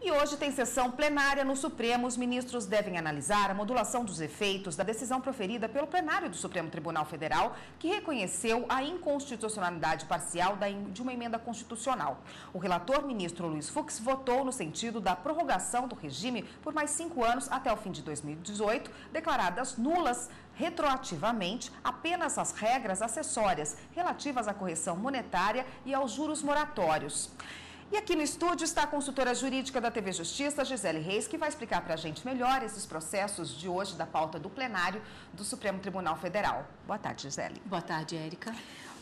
E hoje tem sessão plenária no Supremo. Os ministros devem analisar a modulação dos efeitos da decisão proferida pelo plenário do Supremo Tribunal Federal, que reconheceu a inconstitucionalidade parcial de uma emenda constitucional. O relator, ministro Luiz Fux, votou no sentido da prorrogação do regime por mais 5 anos até o fim de 2018, declaradas nulas retroativamente apenas as regras acessórias relativas à correção monetária e aos juros moratórios. E aqui no estúdio está a consultora jurídica da TV Justiça, Gisele Reis, que vai explicar para a gente melhor esses processos de hoje da pauta do plenário do Supremo Tribunal Federal. Boa tarde, Gisele. Boa tarde, Érica.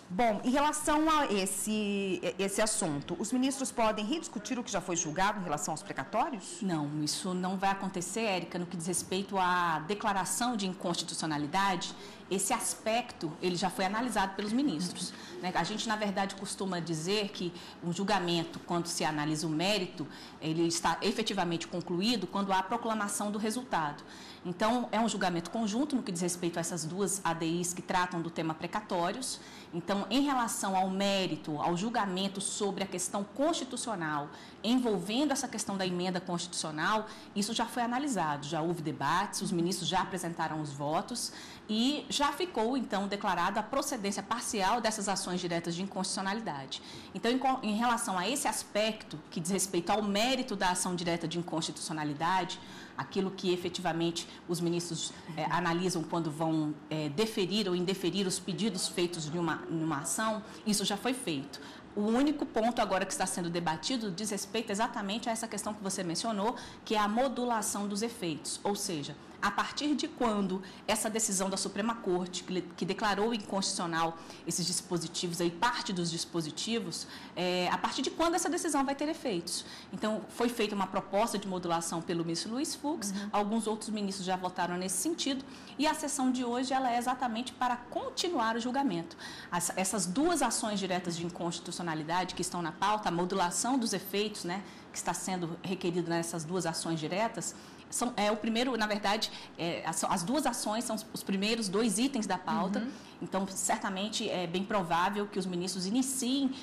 Bom, em relação a esse assunto, os ministros podem rediscutir o que já foi julgado em relação aos precatórios? Não, isso não vai acontecer, Érica, no que diz respeito à declaração de inconstitucionalidade. Esse aspecto, ele já foi analisado pelos ministros. A gente, na verdade, costuma dizer que um julgamento, quando se analisa o mérito, ele está efetivamente concluído quando há a proclamação do resultado. Então, é um julgamento conjunto no que diz respeito a essas duas ADIs que tratam do tema precatórios. Então, em relação ao mérito, ao julgamento sobre a questão constitucional, envolvendo essa questão da emenda constitucional, isso já foi analisado, já houve debates, os ministros já apresentaram os votos e já ficou, então, declarada a procedência parcial dessas ações diretas de inconstitucionalidade. Então, em relação a esse aspecto, que diz respeito ao mérito da ação direta de inconstitucionalidade, aquilo que efetivamente os ministros analisam quando vão deferir ou indeferir os pedidos feitos numa ação, isso já foi feito. O único ponto agora que está sendo debatido diz respeito exatamente a essa questão que você mencionou, que é a modulação dos efeitos, ou seja, a partir de quando essa decisão da Suprema Corte, que declarou inconstitucional esses dispositivos, aí, parte dos dispositivos, a partir de quando essa decisão vai ter efeitos. Então, foi feita uma proposta de modulação pelo ministro Luiz Fux, alguns outros ministros já votaram nesse sentido, e a sessão de hoje ela é exatamente para continuar o julgamento. Essas duas ações diretas de inconstitucionalidade que estão na pauta, a modulação dos efeitos, que está sendo requerido nessas duas ações diretas, o primeiro, na verdade, as duas ações são os primeiros 2 itens da pauta, então certamente é bem provável que os ministros iniciem,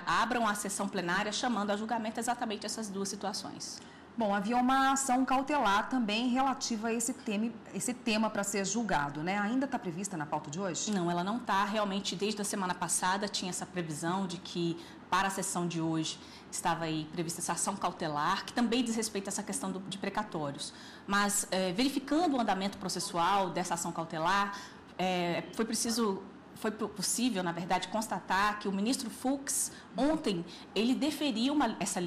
abram a sessão plenária chamando a julgamento exatamente essas duas situações. Bom, havia uma ação cautelar também relativa a esse tema para ser julgado, Ainda está prevista na pauta de hoje? Não, ela não está. Realmente, desde a semana passada, tinha essa previsão de que, para a sessão de hoje, estava aí prevista essa ação cautelar, que também diz respeito a essa questão de precatórios. Mas, verificando o andamento processual dessa ação cautelar, foi possível, na verdade, constatar que o ministro Fux, ontem, ele deferiu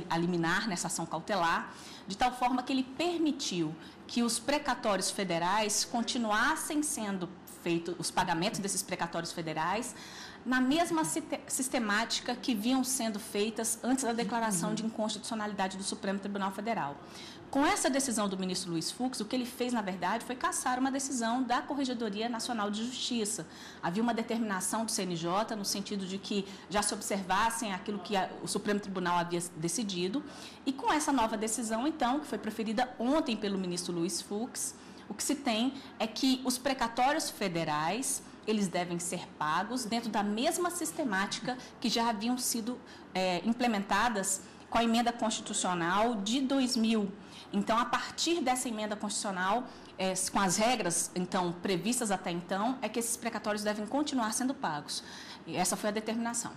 a liminar nessa ação cautelar, de tal forma que ele permitiu que os precatórios federais continuassem sendo feitos, os pagamentos desses precatórios federais, na mesma sistemática que vinham sendo feitas antes da declaração de inconstitucionalidade do Supremo Tribunal Federal. Com essa decisão do ministro Luiz Fux, o que ele fez, na verdade, foi cassar uma decisão da Corregedoria Nacional de Justiça. Havia uma determinação do CNJ no sentido de que já se observassem aquilo que o Supremo Tribunal havia decidido. E com essa nova decisão, então, que foi proferida ontem pelo ministro Luiz Fux, o que se tem é que os precatórios federais, eles devem ser pagos dentro da mesma sistemática que já haviam sido implementadas com a emenda constitucional de 2000. Então, a partir dessa emenda constitucional, com as regras então previstas até então, é que esses precatórios devem continuar sendo pagos. E essa foi a determinação.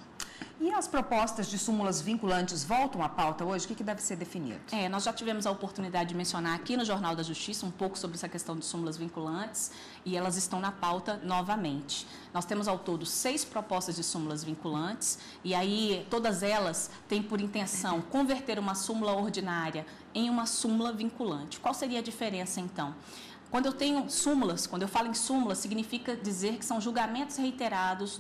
E as propostas de súmulas vinculantes voltam à pauta hoje? O que deve ser definido? Nós já tivemos a oportunidade de mencionar aqui no Jornal da Justiça um pouco sobre essa questão de súmulas vinculantes e elas estão na pauta novamente. Nós temos ao todo 6 propostas de súmulas vinculantes e aí todas elas têm por intenção converter uma súmula ordinária em uma súmula vinculante. Qual seria a diferença, então? Quando eu tenho súmulas, quando eu falo em súmulas, significa dizer que são julgamentos reiterados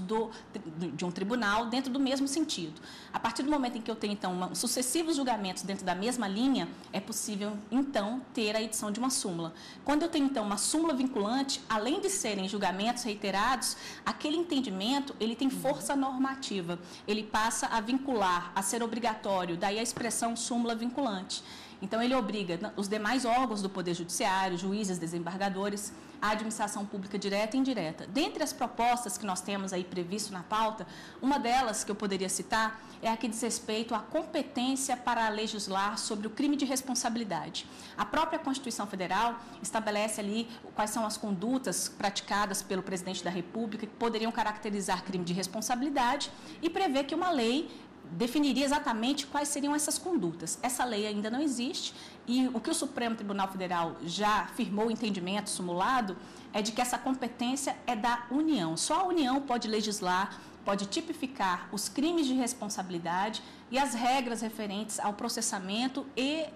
de um tribunal dentro do mesmo sentido. A partir do momento em que eu tenho, então, sucessivos julgamentos dentro da mesma linha, é possível, então, ter a edição de uma súmula. Quando eu tenho, então, uma súmula vinculante, além de serem julgamentos reiterados, aquele entendimento, ele tem força normativa. Ele passa a vincular, a ser obrigatório, daí a expressão súmula vinculante. Então, ele obriga os demais órgãos do Poder Judiciário, juízes, desembargadores, a administração pública direta e indireta. Dentre as propostas que nós temos aí previsto na pauta, uma delas que eu poderia citar é a que diz respeito à competência para legislar sobre o crime de responsabilidade. A própria Constituição Federal estabelece ali quais são as condutas praticadas pelo presidente da República que poderiam caracterizar crime de responsabilidade e prevê que uma lei definiria exatamente quais seriam essas condutas. Essa lei ainda não existe e o que o Supremo Tribunal Federal já firmou o entendimento simulado é de que essa competência é da União. Só a União pode legislar, pode tipificar os crimes de responsabilidade e as regras referentes ao processamento e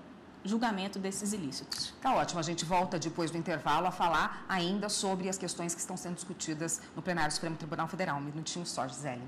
julgamento desses ilícitos. Tá ótimo, a gente volta depois do intervalo a falar ainda sobre as questões que estão sendo discutidas no plenário do Supremo Tribunal Federal. Um minutinho só, Gisele.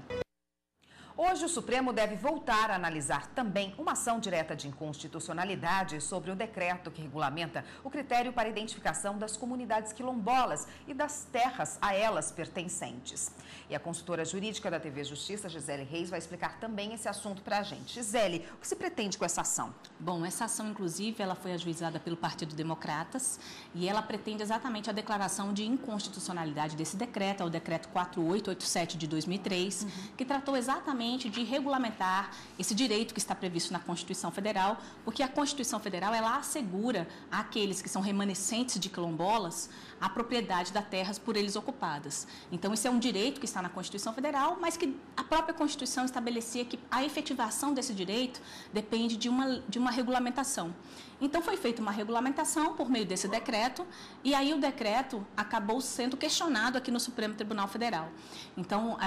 Hoje, o Supremo deve voltar a analisar também uma ação direta de inconstitucionalidade sobre o decreto que regulamenta o critério para identificação das comunidades quilombolas e das terras a elas pertencentes. E a consultora jurídica da TV Justiça, Gisele Reis, vai explicar também esse assunto para a gente. Gisele, o que se pretende com essa ação? Bom, essa ação, inclusive, ela foi ajuizada pelo Partido Democratas e ela pretende exatamente a declaração de inconstitucionalidade desse decreto, é o decreto 4887 de 2003, que tratou exatamente de regulamentar esse direito que está previsto na Constituição Federal, porque a Constituição Federal ela assegura àqueles que são remanescentes de quilombolas a propriedade das terras por eles ocupadas. Então, esse é um direito que está na Constituição Federal, mas que a própria Constituição estabelecia que a efetivação desse direito depende de uma regulamentação. Então, foi feita uma regulamentação por meio desse decreto, e aí o decreto acabou sendo questionado aqui no Supremo Tribunal Federal. Então,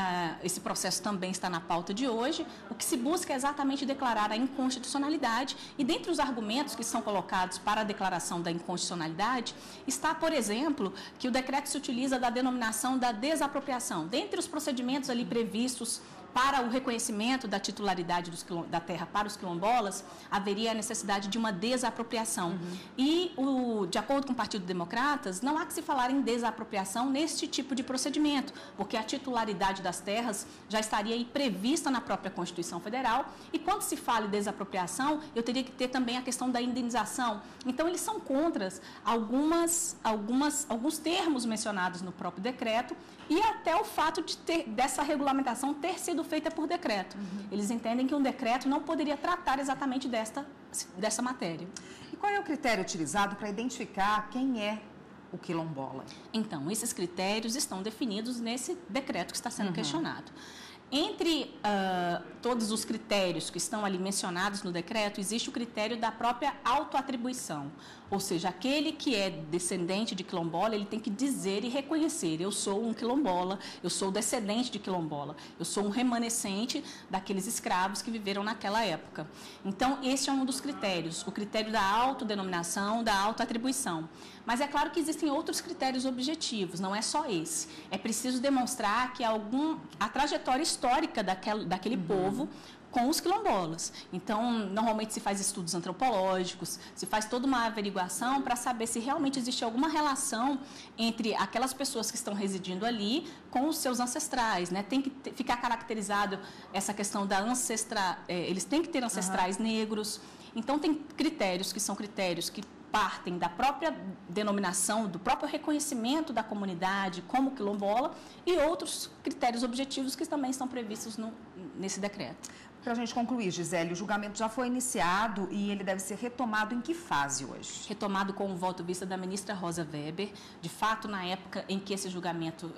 esse processo também está na pauta de hoje. O que se busca é exatamente declarar a inconstitucionalidade, e dentre os argumentos que são colocados para a declaração da inconstitucionalidade, está, por exemplo, que o decreto se utiliza da denominação da desapropriação. Dentre os procedimentos ali previstos para o reconhecimento da titularidade da terra para os quilombolas, haveria a necessidade de uma desapropriação. E, de acordo com o Partido Democratas, não há que se falar em desapropriação neste tipo de procedimento, porque a titularidade das terras já estaria aí prevista na própria Constituição Federal, e quando se fala em desapropriação, eu teria que ter também a questão da indenização. Então, eles são contra alguns termos mencionados no próprio decreto, e até o fato dessa regulamentação ter sido feita por decreto. Eles entendem que um decreto não poderia tratar exatamente dessa matéria. E qual é o critério utilizado para identificar quem é o quilombola? Então, esses critérios estão definidos nesse decreto que está sendo questionado. Entre todos os critérios que estão ali mencionados no decreto, existe o critério da própria autoatribuição. Ou seja, aquele que é descendente de quilombola, ele tem que dizer e reconhecer: eu sou um quilombola, eu sou descendente de quilombola, eu sou um remanescente daqueles escravos que viveram naquela época. Então, esse é um dos critérios, o critério da autodenominação, da autoatribuição. Mas é claro que existem outros critérios objetivos, não é só esse. É preciso demonstrar que a trajetória histórica daquele povo com os quilombolas. Então, normalmente se faz estudos antropológicos, se faz toda uma averiguação para saber se realmente existe alguma relação entre aquelas pessoas que estão residindo ali com os seus ancestrais, né? Tem que ficar caracterizado essa questão da eles têm que ter ancestrais negros. Então, tem critérios que são critérios que partem da própria denominação, do próprio reconhecimento da comunidade como quilombola, e outros critérios objetivos que também estão previstos nesse decreto. Para a gente concluir, Gisele, o julgamento já foi iniciado e ele deve ser retomado em que fase hoje? Retomado com o voto vista da ministra Rosa Weber. De fato, na época em que esse julgamento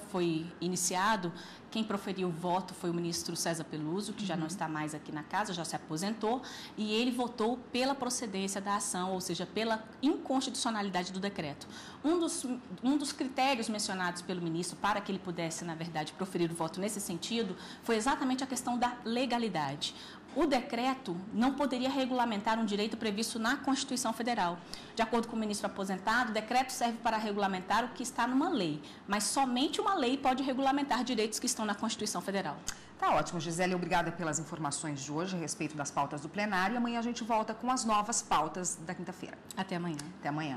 foi iniciado, quem proferiu o voto foi o ministro César Peluso, que já não está mais aqui na casa, já se aposentou, e ele votou pela procedência da ação, ou seja, pela inconstitucionalidade do decreto. Um dos critérios mencionados pelo ministro para que ele pudesse, na verdade, proferir o voto nesse sentido, foi exatamente a questão da legalidade. O decreto não poderia regulamentar um direito previsto na Constituição Federal. De acordo com o ministro aposentado, o decreto serve para regulamentar o que está numa lei, mas somente uma lei pode regulamentar direitos que estão na Constituição Federal. Tá ótimo, Gisele. Obrigada pelas informações de hoje a respeito das pautas do plenário. E amanhã a gente volta com as novas pautas da quinta-feira. Até amanhã. Até amanhã.